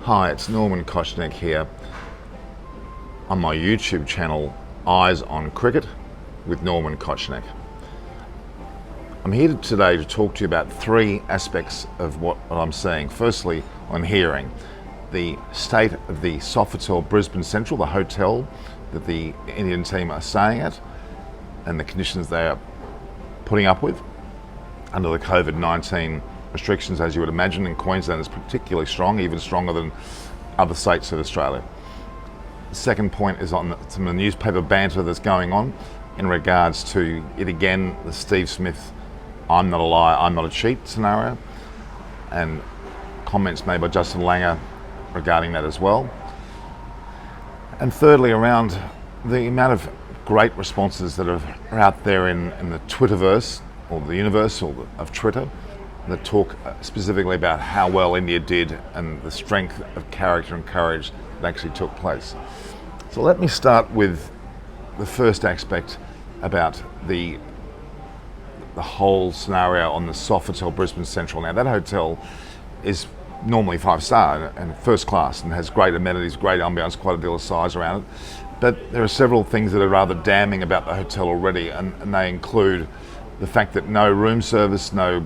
Hi, it's Norman Kochannek here on my YouTube channel, Eyes on Cricket with Norman Kochannek. I'm here today to talk to you about three aspects of what I'm seeing. Firstly, on hearing the state of the Sofitel Brisbane Central, the hotel that the Indian team are staying at, and the conditions they are putting up with under the COVID-19 restrictions, as you would imagine. In Queensland is particularly strong, even stronger than other states of Australia. The second point is on some of the newspaper banter that's going on in regards to, yet again, the Steve Smith "I'm not a liar, I'm not a cheat" scenario, and comments made by Justin Langer regarding that as well. And thirdly, around the amount of great responses that are out there in the Twitterverse, or the universe of Twitter, that talk specifically about how well India did and the strength of character and courage that actually took place. So let me start with the first aspect about the whole scenario on the Sofitel Brisbane Central. Now, that hotel is normally 5-star and first class and has great amenities, great ambience, quite a deal of size around it. But there are several things that are rather damning about the hotel already, and they include the fact that no room service, no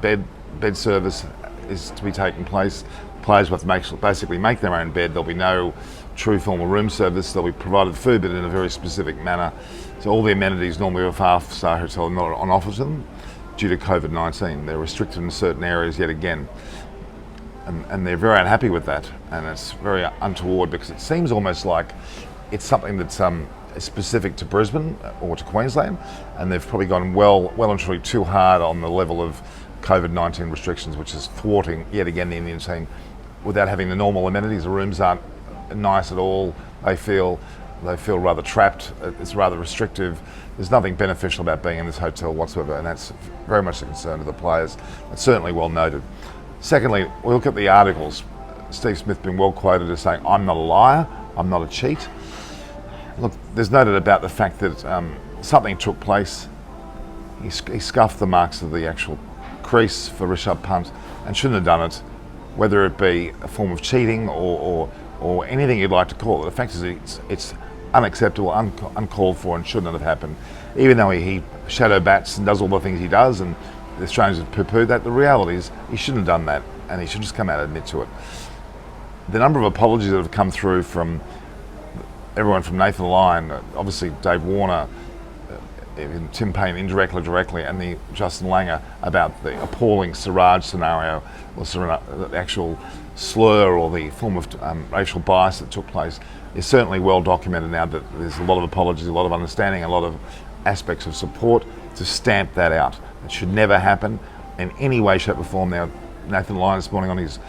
bed service is to be taking place. Players will have to basically make their own bed. There'll be no true formal room service. They'll be provided food, but in a very specific manner. So all the amenities normally of a 5-star hotel are not on offer to them due to COVID-19. They're restricted in certain areas yet again. And they're very unhappy with that. And it's very untoward because it seems almost like it's something that's specific to Brisbane or to Queensland, and they've probably gone well and truly too hard on the level of COVID-19 restrictions, which is thwarting yet again the Indian team without having the normal amenities. The rooms aren't nice at all. They feel rather trapped. It's rather restrictive. There's nothing beneficial about being in this hotel whatsoever, and that's very much a concern to the players. It's certainly well noted. Secondly, we look at the articles. Steve Smith been well quoted as saying, "I'm not a liar, I'm not a cheat." Look, there's noted about the fact that something took place. He scuffed the marks of the actual crease for Rishabh Pant and shouldn't have done it, whether it be a form of cheating or anything you'd like to call it. The fact is it's unacceptable, uncalled for, and shouldn't have happened. Even though he shadow bats and does all the things he does, and the Australians have poo-pooed that, the reality is he shouldn't have done that, and he should just come out and admit to it. The number of apologies that have come through from everyone from Nathan Lyon, obviously Dave Warner, Tim Payne indirectly, directly, and the Justin Langer about the appalling Siraj scenario, or the actual slur or the form of racial bias that took place, is certainly well documented now. That there's a lot of apologies, a lot of understanding, a lot of aspects of support to stamp that out. It should never happen in any way, shape or form. Now, Nathan Lyon this morning on his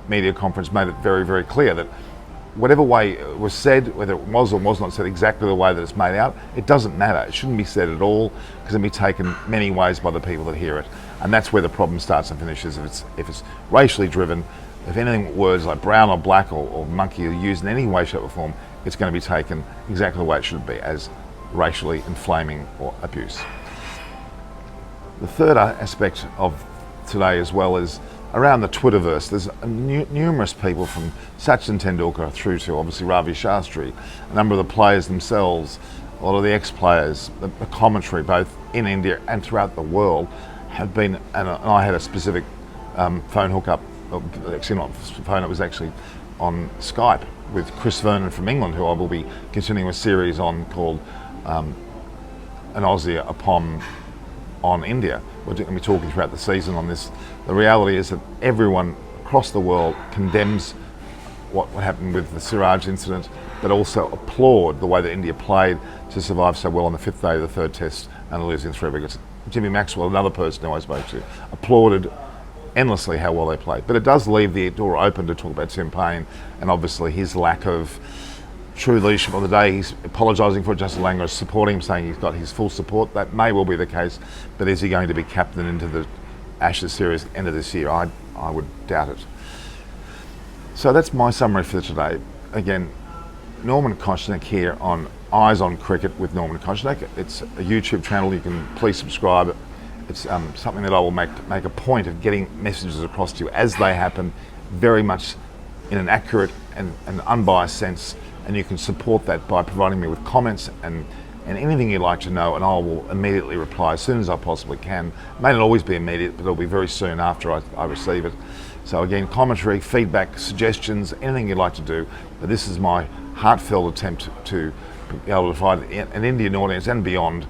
media conference made it very, very clear that whatever way it was said, whether it was or was not said exactly the way that it's made out, it doesn't matter. It shouldn't be said at all, because it can be taken many ways by the people that hear it. And that's where the problem starts and finishes. If it's racially driven, if anything, words like brown or black or monkey are used in any way, shape or form, it's going to be taken exactly the way it should be, as racially inflaming or abuse. The third aspect of today as well is around the Twitterverse. There's numerous people from Sachin Tendulkar through to obviously Ravi Shastri, a number of the players themselves, a lot of the ex-players, the commentary both in India and throughout the world have been, and I had a specific phone hookup, actually not phone, it was actually on Skype with Chris Vernon from England, who I will be continuing a series on called An Aussie on India. We're going to be talking throughout the season on this. The reality is that everyone across the world condemns what happened with the Siraj incident, but also applaud the way that India played to survive so well on the 5th day of the third test and lose in 3 wickets. Jimmy Maxwell, another person who I spoke to, applauded endlessly how well they played. But it does leave the door open to talk about Tim Payne and obviously his lack of true leadership on the day. He's apologising for it. Justin Langer is supporting him, saying he's got his full support. That may well be the case, but is he going to be captain into the Ashes series end of this year? I would doubt it. So that's my summary for today. Again, Norman Kochannek here on Eyes on Cricket with Norman Kochannek. It's a YouTube channel. You can please subscribe. It's something that I will make a point of getting messages across to you as they happen, very much in an accurate and unbiased sense, and you can support that by providing me with comments and anything you'd like to know, and I will immediately reply as soon as I possibly can. It may not always be immediate, but it'll be very soon after I receive it. So again, commentary, feedback, suggestions, anything you'd like to do, but this is my heartfelt attempt to be able to provide an Indian audience and beyond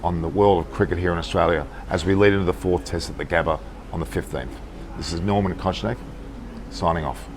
on the world of cricket here in Australia as we lead into the 4th test at the Gabba on the 15th. This is Norman Kochannek, signing off.